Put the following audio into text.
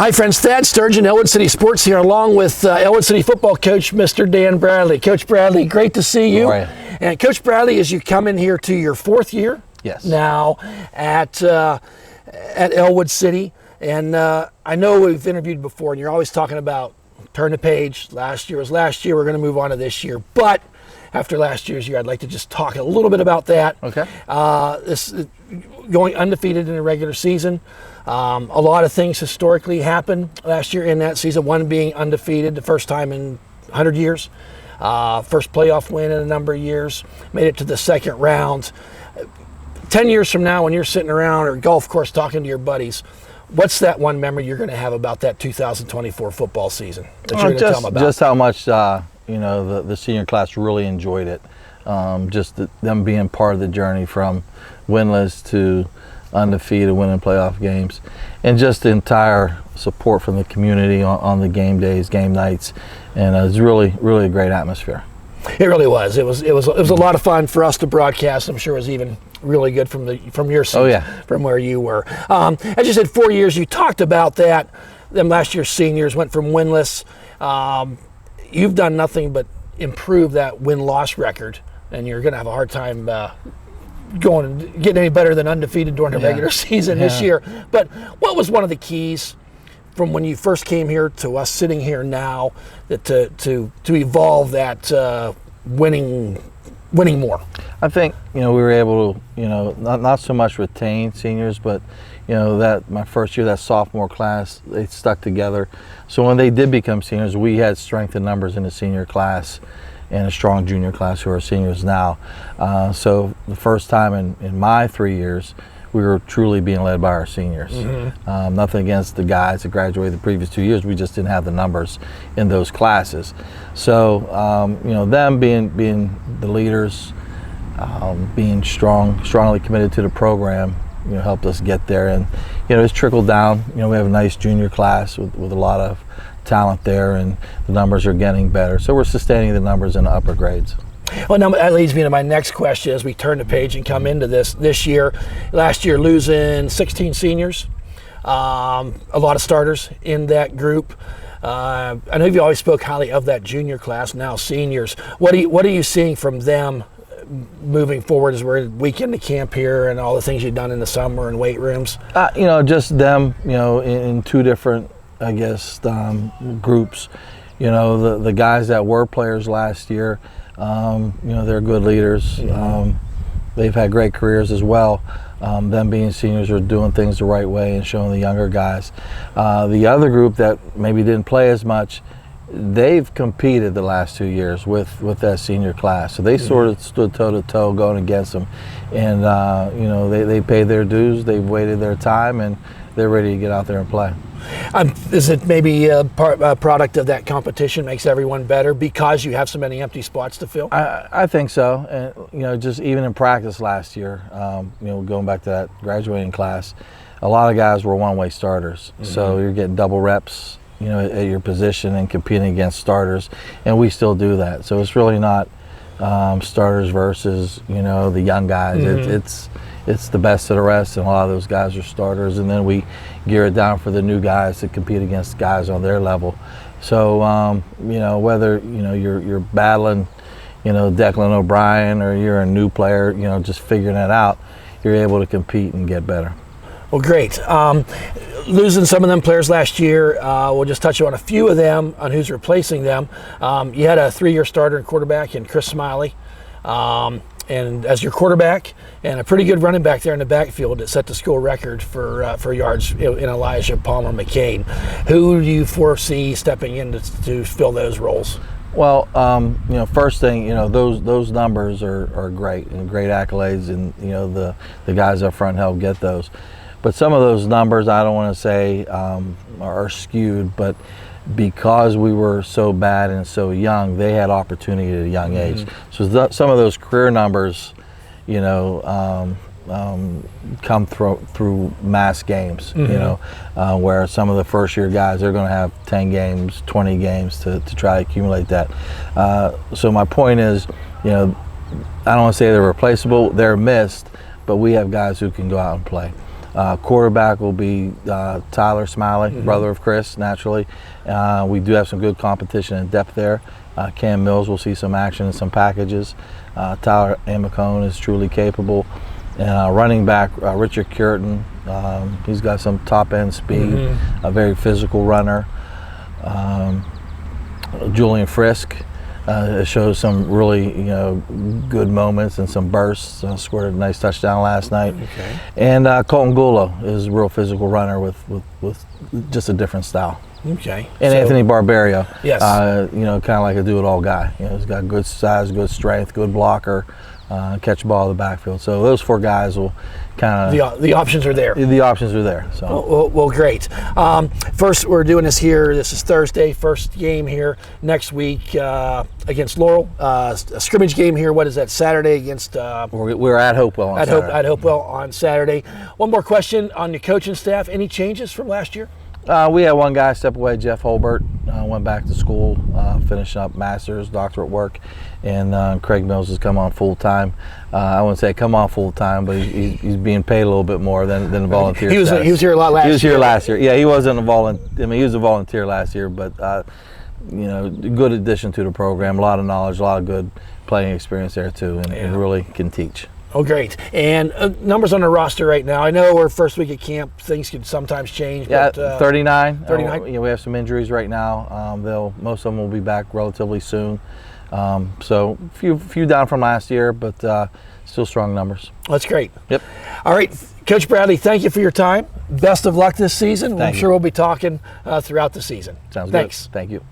Hi friends, Thad Sturgeon, Ellwood City Sports here, along with Ellwood City football coach, Mr. Dan Bradley. Coach Bradley, great to see you. Right. And Coach Bradley, as you come in here to your fourth year Yes. now at Ellwood City, and I know we've interviewed before, and you're always talking about turn the page. Last year was last year. We're going to move on to this year, but after last year's year, I'd like to just talk a little bit about that. Okay. This going undefeated in the regular season. A lot of things historically happened last year in that season, one being undefeated, the first time in 100 years. First playoff win in a number of years, made it to the second round. 10 years from now, when you're sitting around or golf course talking to your buddies, what's that one memory you're going to have about that 2024 football season that you're going to tell them about? Just how much the senior class really enjoyed it. Them being part of the journey from winless to undefeated, winning playoff games, and just the entire support from the community on the game days, game nights, and it was really a great atmosphere. It really was. It was a lot of fun for us to broadcast. I'm sure it was even really good from your seat, Oh, yeah. from where you were. As you said, 4 years. You talked about that. Them last year's seniors went from winless. You've done nothing but improve that win-loss record, and you're going to have a hard time getting any better than undefeated during the regular season this year. But what was one of the keys from when you first came here to us sitting here now that to evolve that winning more? I think we were able to not so much retain seniors, but that my first year, that sophomore class, they stuck together. So when they did become seniors, we had strength in numbers in the senior class and a strong junior class who are seniors now. So the first time in my 3 years, we were truly being led by our seniors. Mm-hmm. Nothing against the guys that graduated the previous 2 years, we just didn't have the numbers in those classes. So them being the leaders, being strongly committed to the program, helped us get there, and it's trickled down. We have a nice junior class with a lot of talent there, and the numbers are getting better. So we're sustaining the numbers in the upper grades. Well, now that leads me to my next question as we turn the page and come into this year. Last year, losing 16 seniors, a lot of starters in that group. I know you always spoke highly of that junior class, now seniors. What are you seeing from them moving forward as we're a week into camp here and all the things you've done in the summer and weight rooms? Just them, in two different, I guess, groups. The guys that were players last year, they're good leaders. They've had great careers as well. Them being seniors are doing things the right way and showing the younger guys. The other group that maybe didn't play as much, they've competed the last 2 years with that senior class. So they sort of stood toe-to-toe going against them. And, they paid their dues, they've waited their time, and they're ready to get out there and play. Is it maybe a product of that competition makes everyone better because you have so many empty spots to fill? I think so. And, just even in practice last year, going back to that graduating class, a lot of guys were one-way starters. Mm-hmm. So you're getting double reps, at your position and competing against starters, and we still do that. So it's really not starters versus, the young guys. Mm-hmm. It's the best of the rest, and a lot of those guys are starters, and then we gear it down for the new guys to compete against guys on their level. So, whether, you're battling, Declan O'Brien, or you're a new player, just figuring it out, you're able to compete and get better. Well, great. Losing some of them players last year, we'll just touch on a few of them, on who's replacing them. You had a 3-year starter and quarterback in Chris Smiley. And as your quarterback, and a pretty good running back there in the backfield that set the school record for yards in Elijah Palmer McCain. Who do you foresee stepping in to fill those roles? Well, first thing, those numbers are great and great accolades, and the guys up front help get those. But some of those numbers, I don't want to say are skewed, but because we were so bad and so young, they had opportunity at a young age. So some of those career numbers, come through mass games, where some of the first year guys, they're going to have 10 games, 20 games to try to accumulate that. So my point is, I don't want to say they're replaceable, they're missed, but we have guys who can go out and play. Quarterback will be Tyler Smiley, brother of Chris, naturally. We do have some good competition in depth there. Cam Mills will see some action in some packages. Tyler Amacone is truly capable. And running back, Richard Curtin, he's got some top-end speed, a very physical runner. Julian Frisk shows some really, good moments and some bursts. Scored a nice touchdown last night. Okay. And Colton Gulo is a real physical runner with just a different style. Okay. And So- Anthony Barbario, Yes. kind of like a do-it-all guy. He's got good size, good strength, good blocker, catch the ball in the backfield. So those 4 guys will kind of the options are there. the options are there. So Well, great. First, we're doing this here. This is Thursday, first game here next week against Laurel. A scrimmage game here. What is that? Saturday against we're at Hopewell on Saturday. at Hopewell on Saturday. One more question on your coaching staff. Any changes from last year? We had one guy step away, Jeff Holbert, went back to school, finishing up master's, doctorate work, and Craig Mills has come on full time. I wouldn't say come on full time, but he's being paid a little bit more than a volunteer. He was here a lot last year. He was here last year. Yeah, he wasn't a volunteer. I mean, he was a volunteer last year, but good addition to the program. A lot of knowledge, a lot of good playing experience there too, and really can teach. Oh, great. And numbers on the roster right now. I know we're first week at camp. Things can sometimes change. Yeah, but, 39. 39? We have some injuries right now. Most of them will be back relatively soon. So few down from last year, but still strong numbers. That's great. Yep. All right, Coach Bradley, thank you for your time. Best of luck this season. I'm Thank you. sure we'll be talking throughout the season. Sounds Thanks. good. Thank you.